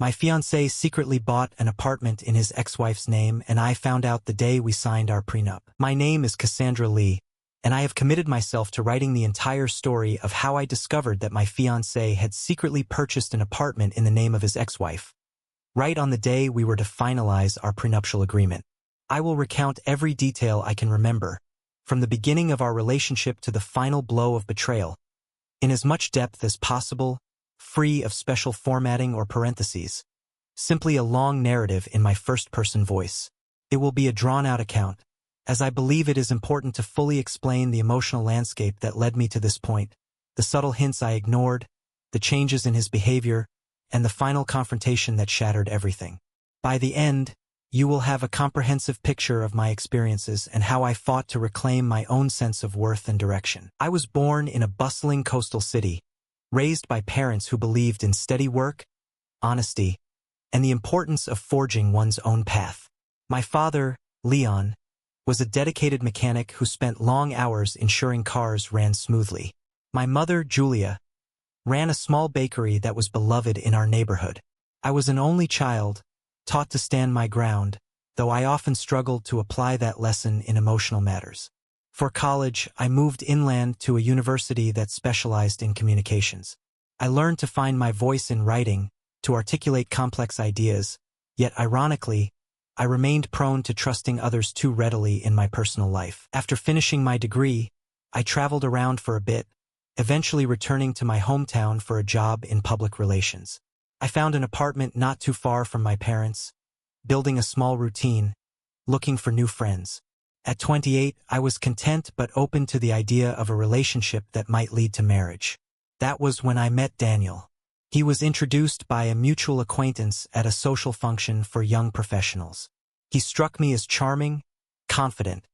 My fiancé secretly bought an apartment in his ex-wife's name, and I found out the day we signed our prenup. My name is Cassandra Lee, and I have committed myself to writing the entire story of how I discovered that my fiancé had secretly purchased an apartment in the name of his ex-wife, right on the day we were to finalize our prenuptial agreement. I will recount every detail I can remember, from the beginning of our relationship to the final blow of betrayal, in as much depth as possible, free of special formatting or parentheses. Simply a long narrative in my first-person voice. It will be a drawn-out account, as I believe it is important to fully explain the emotional landscape that led me to this point, the subtle hints I ignored, the changes in his behavior, and the final confrontation that shattered everything. By the end, you will have a comprehensive picture of my experiences and how I fought to reclaim my own sense of worth and direction. I was born in a bustling coastal city, raised by parents who believed in steady work, honesty, and the importance of forging one's own path. My father, Leon, was a dedicated mechanic who spent long hours ensuring cars ran smoothly. My mother, Julia, ran a small bakery that was beloved in our neighborhood. I was an only child, taught to stand my ground, though I often struggled to apply that lesson in emotional matters. For college, I moved inland to a university that specialized in communications. I learned to find my voice in writing, to articulate complex ideas, yet ironically, I remained prone to trusting others too readily in my personal life. After finishing my degree, I traveled around for a bit, eventually returning to my hometown for a job in public relations. I found an apartment not too far from my parents, building a small routine, looking for new friends. At 28, I was content but open to the idea of a relationship that might lead to marriage. That was when I met Daniel. He was introduced by a mutual acquaintance at a social function for young professionals. He struck me as charming, confident,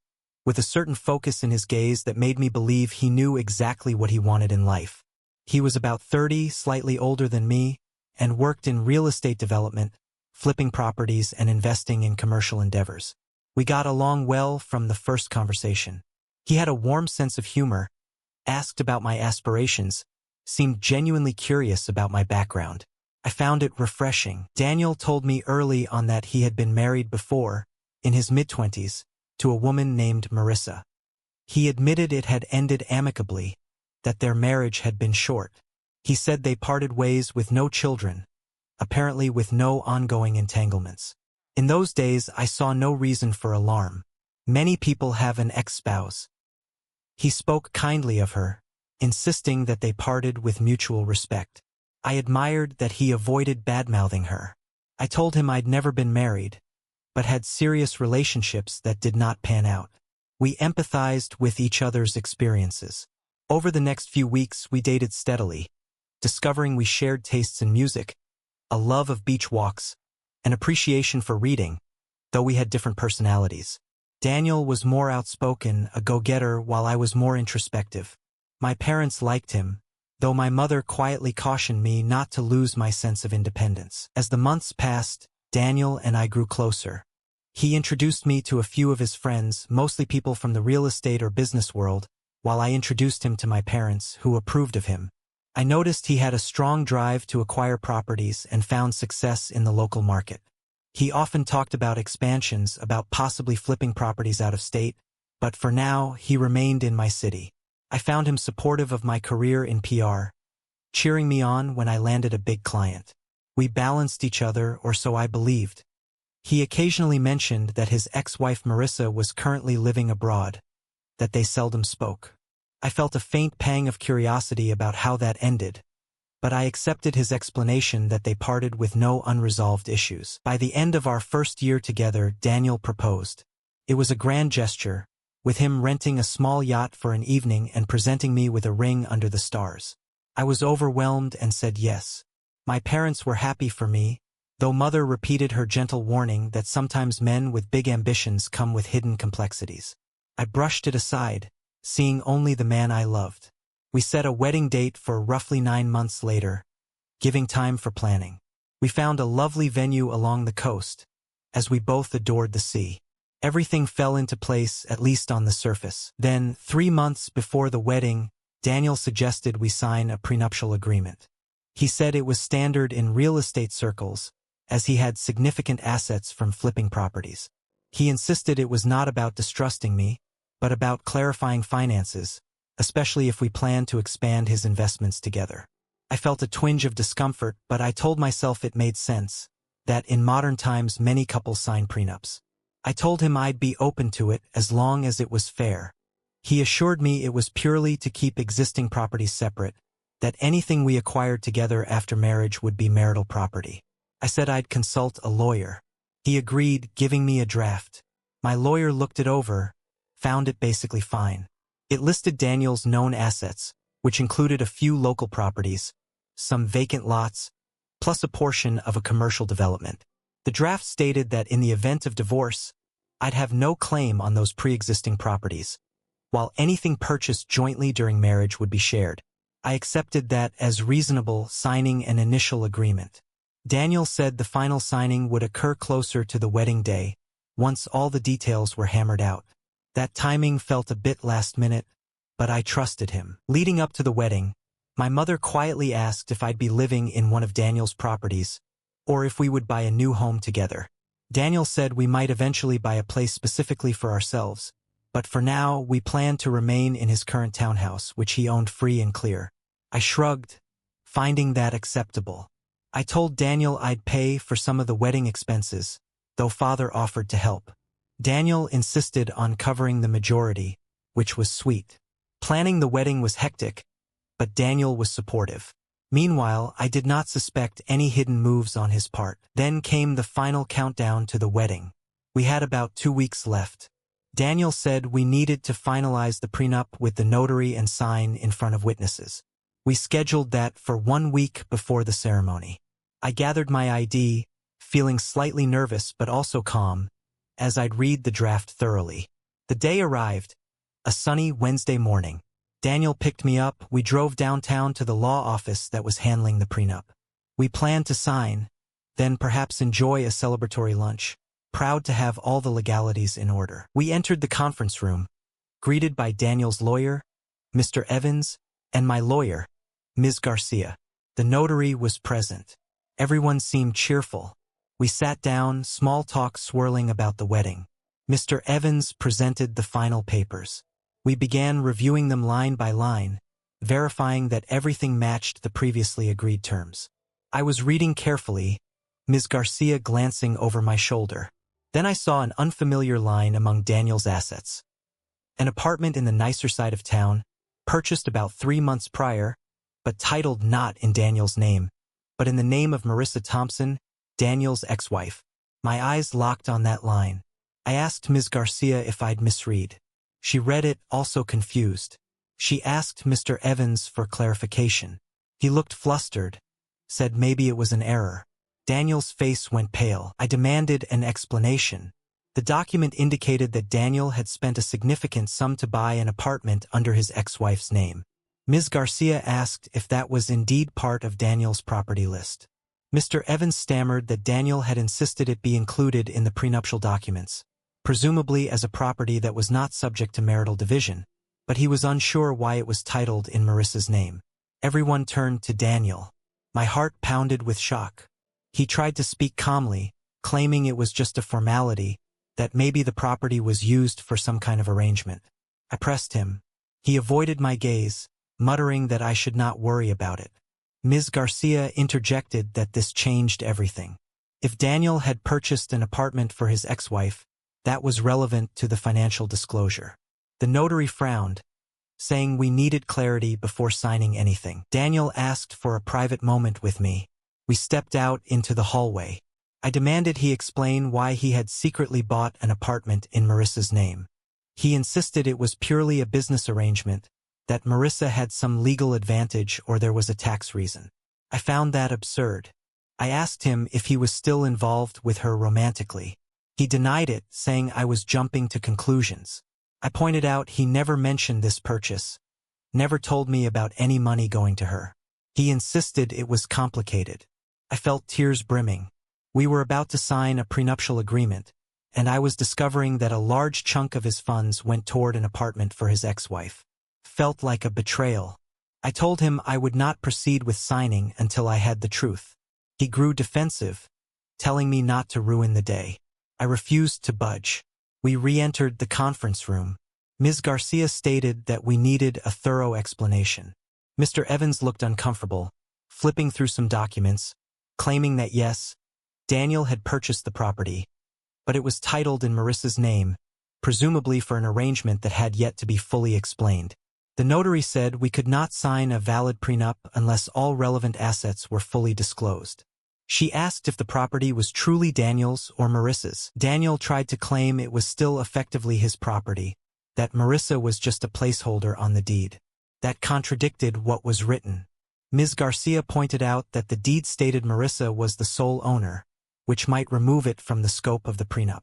with a certain focus in his gaze that made me believe he knew exactly what he wanted in life. He was about 30, slightly older than me, and worked in real estate development, flipping properties and investing in commercial endeavors. We got along well from the first conversation. He had a warm sense of humor, asked about my aspirations, seemed genuinely curious about my background. I found it refreshing. Daniel told me early on that he had been married before, in his mid-20s, to a woman named Marissa. He admitted it had ended amicably, that their marriage had been short. He said they parted ways with no children, apparently with no ongoing entanglements. In those days, I saw no reason for alarm. Many people have an ex-spouse. He spoke kindly of her, insisting that they parted with mutual respect. I admired that he avoided bad-mouthing her. I told him I'd never been married, but had serious relationships that did not pan out. We empathized with each other's experiences. Over the next few weeks, we dated steadily, discovering we shared tastes in music, a love of beach walks, an appreciation for reading, though we had different personalities. Daniel was more outspoken, a go-getter, while I was more introspective. My parents liked him, though my mother quietly cautioned me not to lose my sense of independence. As the months passed, Daniel and I grew closer. He introduced me to a few of his friends, mostly people from the real estate or business world, while I introduced him to my parents, who approved of him. I noticed he had a strong drive to acquire properties and found success in the local market. He often talked about expansions, about possibly flipping properties out of state, but for now, he remained in my city. I found him supportive of my career in PR, cheering me on when I landed a big client. We balanced each other, or so I believed. He occasionally mentioned that his ex-wife Marissa was currently living abroad, that they seldom spoke. I felt a faint pang of curiosity about how that ended, but I accepted his explanation that they parted with no unresolved issues. By the end of our first year together, Daniel proposed. It was a grand gesture, with him renting a small yacht for an evening and presenting me with a ring under the stars. I was overwhelmed and said yes. My parents were happy for me, though Mother repeated her gentle warning that sometimes men with big ambitions come with hidden complexities. I brushed it aside, seeing only the man I loved. We set a wedding date for roughly 9 months later, giving time for planning. We found a lovely venue along the coast, as we both adored the sea. Everything fell into place, at least on the surface. Then, 3 months before the wedding, Daniel suggested we sign a prenuptial agreement. He said it was standard in real estate circles, as he had significant assets from flipping properties. He insisted it was not about distrusting me, but about clarifying finances, especially if we planned to expand his investments together. I felt a twinge of discomfort, but I told myself it made sense, that in modern times many couples sign prenups. I told him I'd be open to it as long as it was fair. He assured me it was purely to keep existing properties separate, that anything we acquired together after marriage would be marital property. I said I'd consult a lawyer. He agreed, giving me a draft. My lawyer looked it over, found it basically fine. It listed Daniel's known assets, which included a few local properties, some vacant lots, plus a portion of a commercial development. The draft stated that in the event of divorce, I'd have no claim on those pre-existing properties, while anything purchased jointly during marriage would be shared. I accepted that as reasonable, signing an initial agreement. Daniel said the final signing would occur closer to the wedding day, once all the details were hammered out. That timing felt a bit last minute, but I trusted him. Leading up to the wedding, my mother quietly asked if I'd be living in one of Daniel's properties, or if we would buy a new home together. Daniel said we might eventually buy a place specifically for ourselves, but for now we planned to remain in his current townhouse, which he owned free and clear. I shrugged, finding that acceptable. I told Daniel I'd pay for some of the wedding expenses, though father offered to help. Daniel insisted on covering the majority, which was sweet. Planning the wedding was hectic, but Daniel was supportive. Meanwhile, I did not suspect any hidden moves on his part. Then came the final countdown to the wedding. We had about 2 weeks left. Daniel said we needed to finalize the prenup with the notary and sign in front of witnesses. We scheduled that for 1 week before the ceremony. I gathered my ID, feeling slightly nervous but also calm, as I'd read the draft thoroughly. The day arrived, a sunny Wednesday morning. Daniel picked me up. We drove downtown to the law office that was handling the prenup. We planned to sign, then perhaps enjoy a celebratory lunch, proud to have all the legalities in order. We entered the conference room, greeted by Daniel's lawyer, Mr. Evans, and my lawyer, Ms. Garcia. The notary was present. Everyone seemed cheerful. We sat down, small talk swirling about the wedding. Mr. Evans presented the final papers. We began reviewing them line by line, verifying that everything matched the previously agreed terms. I was reading carefully, Ms. Garcia glancing over my shoulder. Then I saw an unfamiliar line among Daniel's assets. An apartment in the nicer side of town, purchased about 3 months prior, but titled not in Daniel's name, but in the name of Marissa Thompson, Daniel's ex-wife. My eyes locked on that line. I asked Ms. Garcia if I'd misread. She read it, also confused. She asked Mr. Evans for clarification. He looked flustered, said maybe it was an error. Daniel's face went pale. I demanded an explanation. The document indicated that Daniel had spent a significant sum to buy an apartment under his ex-wife's name. Ms. Garcia asked if that was indeed part of Daniel's property list. Mr. Evans stammered that Daniel had insisted it be included in the prenuptial documents, presumably as a property that was not subject to marital division, but he was unsure why it was titled in Marissa's name. Everyone turned to Daniel. My heart pounded with shock. He tried to speak calmly, claiming it was just a formality, that maybe the property was used for some kind of arrangement. I pressed him. He avoided my gaze, muttering that I should not worry about it. Ms. Garcia interjected that this changed everything. If Daniel had purchased an apartment for his ex-wife, that was relevant to the financial disclosure. The notary frowned, saying we needed clarity before signing anything. Daniel asked for a private moment with me. We stepped out into the hallway. I demanded he explain why he had secretly bought an apartment in Marissa's name. He insisted it was purely a business arrangement, that Marissa had some legal advantage or there was a tax reason. I found that absurd. I asked him if he was still involved with her romantically. He denied it, saying I was jumping to conclusions. I pointed out he never mentioned this purchase, never told me about any money going to her. He insisted it was complicated. I felt tears brimming. We were about to sign a prenuptial agreement, and I was discovering that a large chunk of his funds went toward an apartment for his ex-wife. Felt like a betrayal. I told him I would not proceed with signing until I had the truth. He grew defensive, telling me not to ruin the day. I refused to budge. We re-entered the conference room. Ms. Garcia stated that we needed a thorough explanation. Mr. Evans looked uncomfortable, flipping through some documents, claiming that yes, Daniel had purchased the property, but it was titled in Marissa's name, presumably for an arrangement that had yet to be fully explained. The notary said we could not sign a valid prenup unless all relevant assets were fully disclosed. She asked if the property was truly Daniel's or Marissa's. Daniel tried to claim it was still effectively his property, that Marissa was just a placeholder on the deed. That contradicted what was written. Ms. Garcia pointed out that the deed stated Marissa was the sole owner, which might remove it from the scope of the prenup.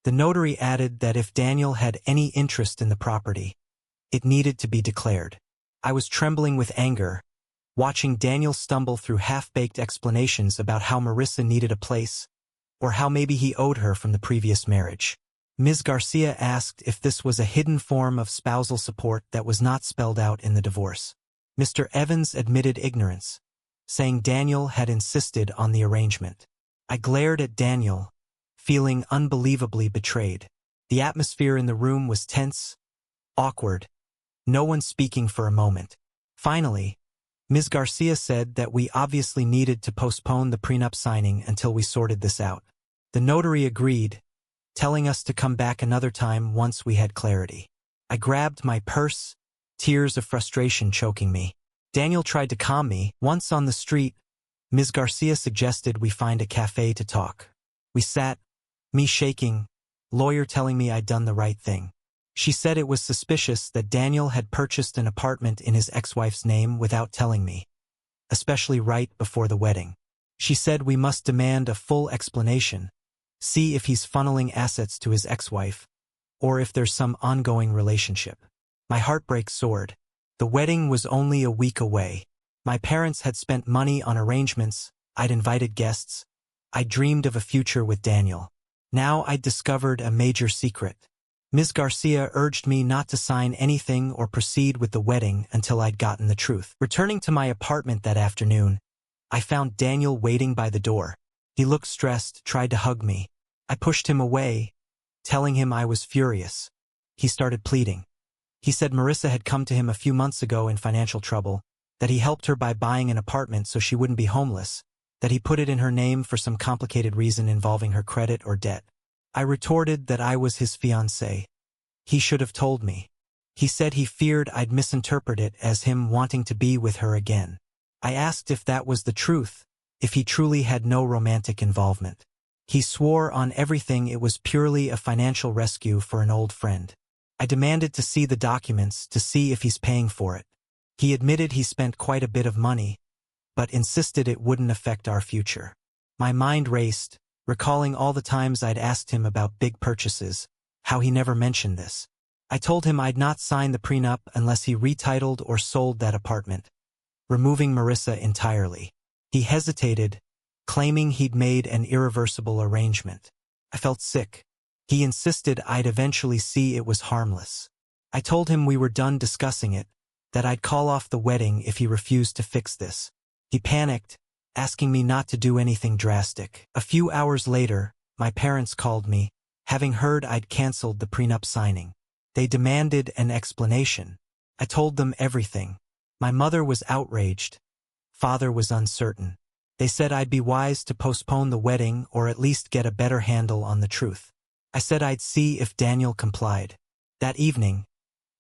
The notary added that if Daniel had any interest in the property, it needed to be declared. I was trembling with anger, watching Daniel stumble through half-baked explanations about how Marissa needed a place, or how maybe he owed her from the previous marriage. Ms. Garcia asked if this was a hidden form of spousal support that was not spelled out in the divorce. Mr. Evans admitted ignorance, saying Daniel had insisted on the arrangement. I glared at Daniel, feeling unbelievably betrayed. The atmosphere in the room was tense, awkward, no one speaking for a moment. Finally, Ms. Garcia said that we obviously needed to postpone the prenup signing until we sorted this out. The notary agreed, telling us to come back another time once we had clarity. I grabbed my purse, tears of frustration choking me. Daniel tried to calm me. Once on the street, Ms. Garcia suggested we find a cafe to talk. We sat, me shaking, lawyer telling me I'd done the right thing. She said it was suspicious that Daniel had purchased an apartment in his ex-wife's name without telling me, especially right before the wedding. She said we must demand a full explanation, see if he's funneling assets to his ex-wife, or if there's some ongoing relationship. My heartbreak soared. The wedding was only a week away. My parents had spent money on arrangements, I'd invited guests, I dreamed of a future with Daniel. Now I'd discovered a major secret. Ms. Garcia urged me not to sign anything or proceed with the wedding until I'd gotten the truth. Returning to my apartment that afternoon, I found Daniel waiting by the door. He looked stressed, tried to hug me. I pushed him away, telling him I was furious. He started pleading. He said Marissa had come to him a few months ago in financial trouble, that he helped her by buying an apartment so she wouldn't be homeless, that he put it in her name for some complicated reason involving her credit or debt. I retorted that I was his fiancé. He should have told me. He said he feared I'd misinterpret it as him wanting to be with her again. I asked if that was the truth, if he truly had no romantic involvement. He swore on everything it was purely a financial rescue for an old friend. I demanded to see the documents to see if he's paying for it. He admitted he spent quite a bit of money, but insisted it wouldn't affect our future. My mind raced, recalling all the times I'd asked him about big purchases, how he never mentioned this. I told him I'd not sign the prenup unless he retitled or sold that apartment, removing Marissa entirely. He hesitated, claiming he'd made an irreversible arrangement. I felt sick. He insisted I'd eventually see it was harmless. I told him we were done discussing it, that I'd call off the wedding if he refused to fix this. He panicked, asking me not to do anything drastic. A few hours later, my parents called me, having heard I'd canceled the prenup signing. They demanded an explanation. I told them everything. My mother was outraged. Father was uncertain. They said I'd be wise to postpone the wedding or at least get a better handle on the truth. I said I'd see if Daniel complied. That evening,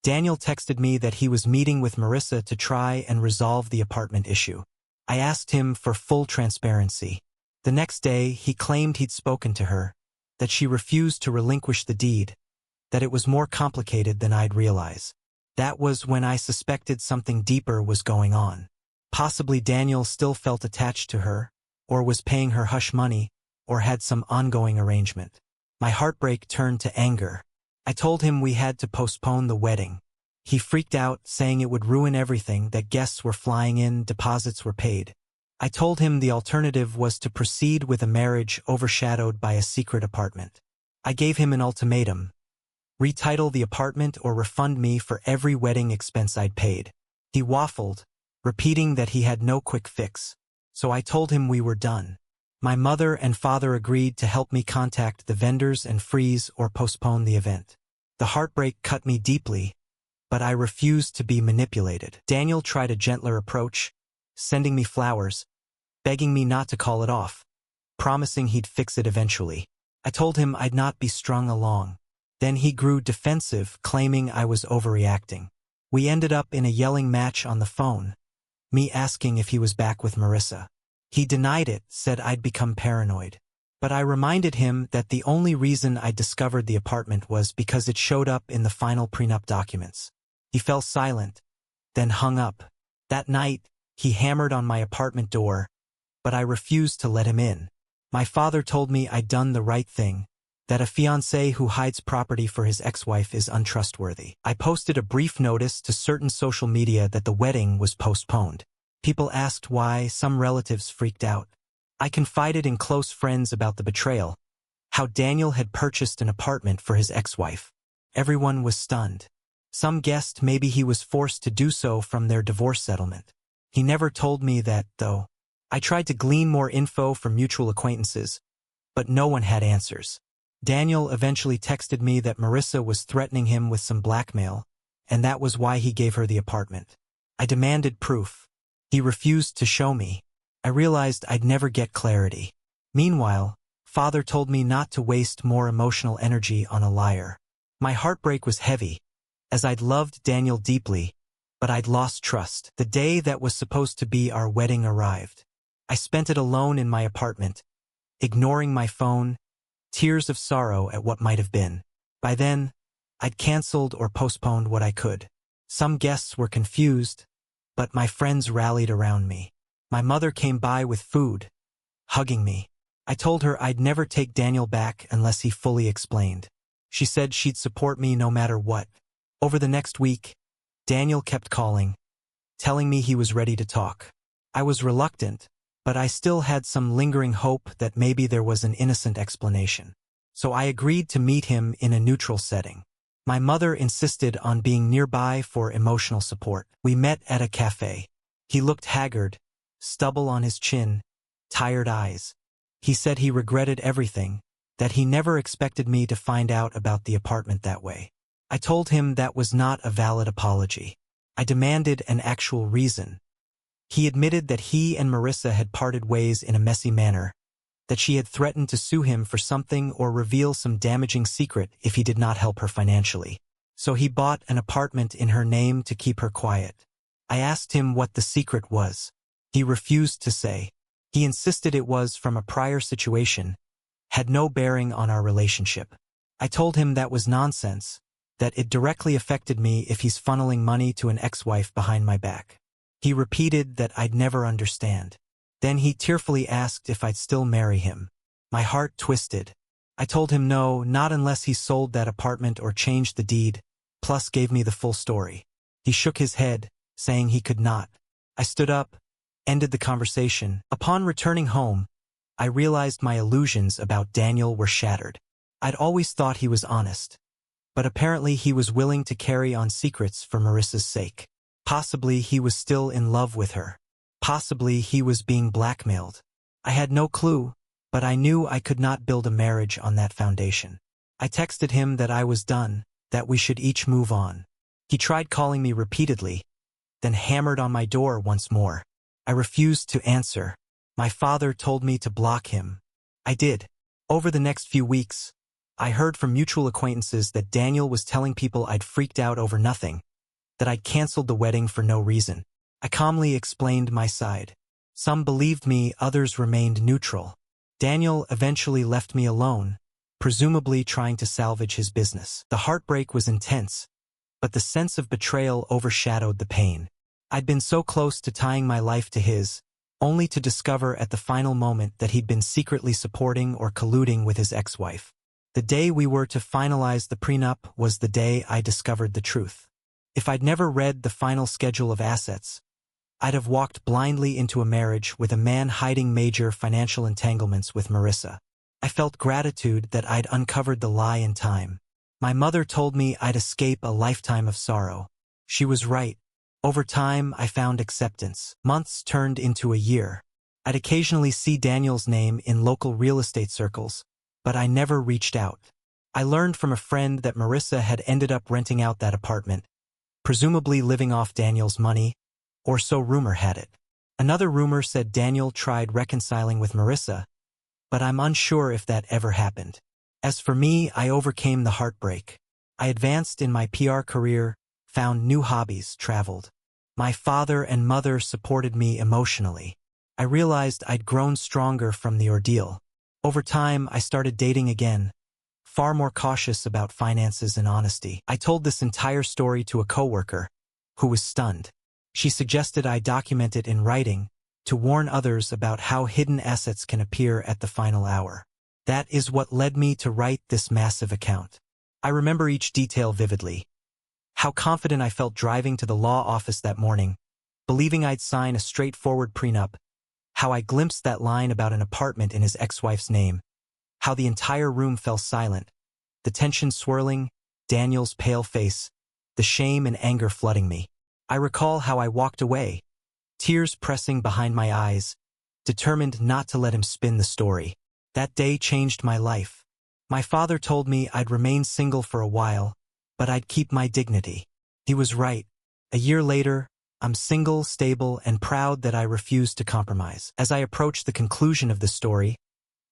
Daniel texted me that he was meeting with Marissa to try and resolve the apartment issue. I asked him for full transparency. The next day, he claimed he'd spoken to her, that she refused to relinquish the deed, that it was more complicated than I'd realize. That was when I suspected something deeper was going on. Possibly Daniel still felt attached to her, or was paying her hush money, or had some ongoing arrangement. My heartbreak turned to anger. I told him we had to postpone the wedding. He freaked out, saying it would ruin everything, that guests were flying in, deposits were paid. I told him the alternative was to proceed with a marriage overshadowed by a secret apartment. I gave him an ultimatum: retitle the apartment or refund me for every wedding expense I'd paid. He waffled, repeating that he had no quick fix, so I told him we were done. My mother and father agreed to help me contact the vendors and freeze or postpone the event. The heartbreak cut me deeply, but I refused to be manipulated. Daniel tried a gentler approach, sending me flowers, begging me not to call it off, promising he'd fix it eventually. I told him I'd not be strung along. Then he grew defensive, claiming I was overreacting. We ended up in a yelling match on the phone, me asking if he was back with Marissa. He denied it, said I'd become paranoid. But I reminded him that the only reason I discovered the apartment was because it showed up in the final prenup documents. He fell silent, then hung up. That night, he hammered on my apartment door, but I refused to let him in. My father told me I'd done the right thing, that a fiancé who hides property for his ex-wife is untrustworthy. I posted a brief notice to certain social media that the wedding was postponed. People asked why, some relatives freaked out. I confided in close friends about the betrayal, how Daniel had purchased an apartment for his ex-wife. Everyone was stunned. Some guessed maybe he was forced to do so from their divorce settlement. He never told me that, though. I tried to glean more info from mutual acquaintances, but no one had answers. Daniel eventually texted me that Marissa was threatening him with some blackmail, and that was why he gave her the apartment. I demanded proof. He refused to show me. I realized I'd never get clarity. Meanwhile, father told me not to waste more emotional energy on a liar. My heartbreak was heavy, as I'd loved Daniel deeply, but I'd lost trust. The day that was supposed to be our wedding arrived. I spent it alone in my apartment, ignoring my phone, tears of sorrow at what might have been. By then, I'd canceled or postponed what I could. Some guests were confused, but my friends rallied around me. My mother came by with food, hugging me. I told her I'd never take Daniel back unless he fully explained. She said she'd support me no matter what. Over the next week, Daniel kept calling, telling me he was ready to talk. I was reluctant, but I still had some lingering hope that maybe there was an innocent explanation. So I agreed to meet him in a neutral setting. My mother insisted on being nearby for emotional support. We met at a cafe. He looked haggard, stubble on his chin, tired eyes. He said he regretted everything, that he never expected me to find out about the apartment that way. I told him that was not a valid apology. I demanded an actual reason. He admitted that he and Marissa had parted ways in a messy manner, that she had threatened to sue him for something or reveal some damaging secret if he did not help her financially. So he bought an apartment in her name to keep her quiet. I asked him what the secret was. He refused to say. He insisted it was from a prior situation, had no bearing on our relationship. I told him that was nonsense, that it directly affected me if he's funneling money to an ex-wife behind my back. He repeated that I'd never understand. Then he tearfully asked if I'd still marry him. My heart twisted. I told him no, not unless he sold that apartment or changed the deed, plus gave me the full story. He shook his head, saying he could not. I stood up, ended the conversation. Upon returning home, I realized my illusions about Daniel were shattered. I'd always thought he was honest, but apparently he was willing to carry on secrets for Marissa's sake. Possibly he was still in love with her. Possibly he was being blackmailed. I had no clue, but I knew I could not build a marriage on that foundation. I texted him that I was done, that we should each move on. He tried calling me repeatedly, then hammered on my door once more. I refused to answer. My father told me to block him. I did. Over the next few weeks, I heard from mutual acquaintances that Daniel was telling people I'd freaked out over nothing, that I'd canceled the wedding for no reason. I calmly explained my side. Some believed me, others remained neutral. Daniel eventually left me alone, presumably trying to salvage his business. The heartbreak was intense, but the sense of betrayal overshadowed the pain. I'd been so close to tying my life to his, only to discover at the final moment that he'd been secretly supporting or colluding with his ex-wife. The day we were to finalize the prenup was the day I discovered the truth. If I'd never read the final schedule of assets, I'd have walked blindly into a marriage with a man hiding major financial entanglements with Marissa. I felt gratitude that I'd uncovered the lie in time. My mother told me I'd escape a lifetime of sorrow. She was right. Over time, I found acceptance. Months turned into a year. I'd occasionally see Daniel's name in local real estate circles, but I never reached out. I learned from a friend that Marissa had ended up renting out that apartment, presumably living off Daniel's money, or so rumor had it. Another rumor said Daniel tried reconciling with Marissa, but I'm unsure if that ever happened. As for me, I overcame the heartbreak. I advanced in my PR career, found new hobbies, traveled. My father and mother supported me emotionally. I realized I'd grown stronger from the ordeal. Over time, I started dating again, far more cautious about finances and honesty. I told this entire story to a coworker, who was stunned. She suggested I document it in writing, to warn others about how hidden assets can appear at the final hour. That is what led me to write this massive account. I remember each detail vividly. How confident I felt driving to the law office that morning, believing I'd sign a straightforward prenup. How I glimpsed that line about an apartment in his ex-wife's name. How the entire room fell silent, the tension swirling, Daniel's pale face, the shame and anger flooding me. I recall how I walked away, tears pressing behind my eyes, determined not to let him spin the story. That day changed my life. My father told me I'd remain single for a while, but I'd keep my dignity. He was right. A year later, I'm single, stable, and proud that I refused to compromise. As I approach the conclusion of the story,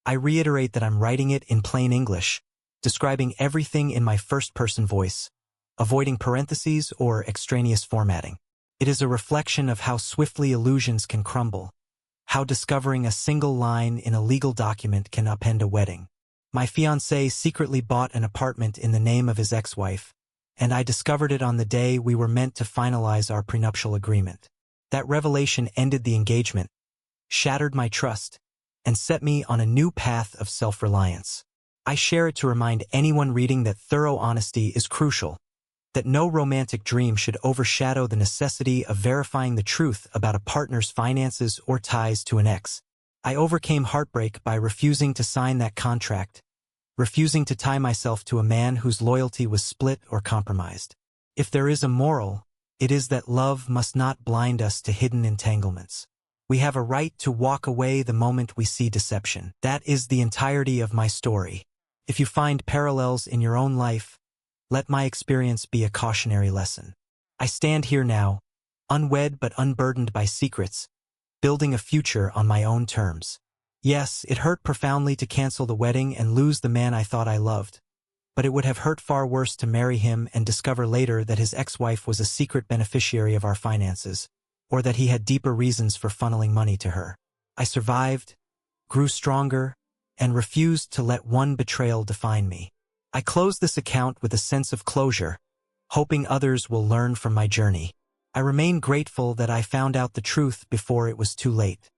I reiterate that I'm writing it in plain English, describing everything in my first-person voice, avoiding parentheses or extraneous formatting. It is a reflection of how swiftly illusions can crumble, how discovering a single line in a legal document can upend a wedding. My fiancé secretly bought an apartment in the name of his ex-wife, and I discovered it on the day we were meant to finalize our prenuptial agreement. That revelation ended the engagement, shattered my trust, and set me on a new path of self-reliance. I share it to remind anyone reading that thorough honesty is crucial, that no romantic dream should overshadow the necessity of verifying the truth about a partner's finances or ties to an ex. I overcame heartbreak by refusing to sign that contract, refusing to tie myself to a man whose loyalty was split or compromised. If there is a moral, it is that love must not blind us to hidden entanglements. We have a right to walk away the moment we see deception. That is the entirety of my story. If you find parallels in your own life, let my experience be a cautionary lesson. I stand here now, unwed but unburdened by secrets, building a future on my own terms. Yes, it hurt profoundly to cancel the wedding and lose the man I thought I loved, but it would have hurt far worse to marry him and discover later that his ex-wife was a secret beneficiary of our finances, or that he had deeper reasons for funneling money to her. I survived, grew stronger, and refused to let one betrayal define me. I close this account with a sense of closure, hoping others will learn from my journey. I remain grateful that I found out the truth before it was too late.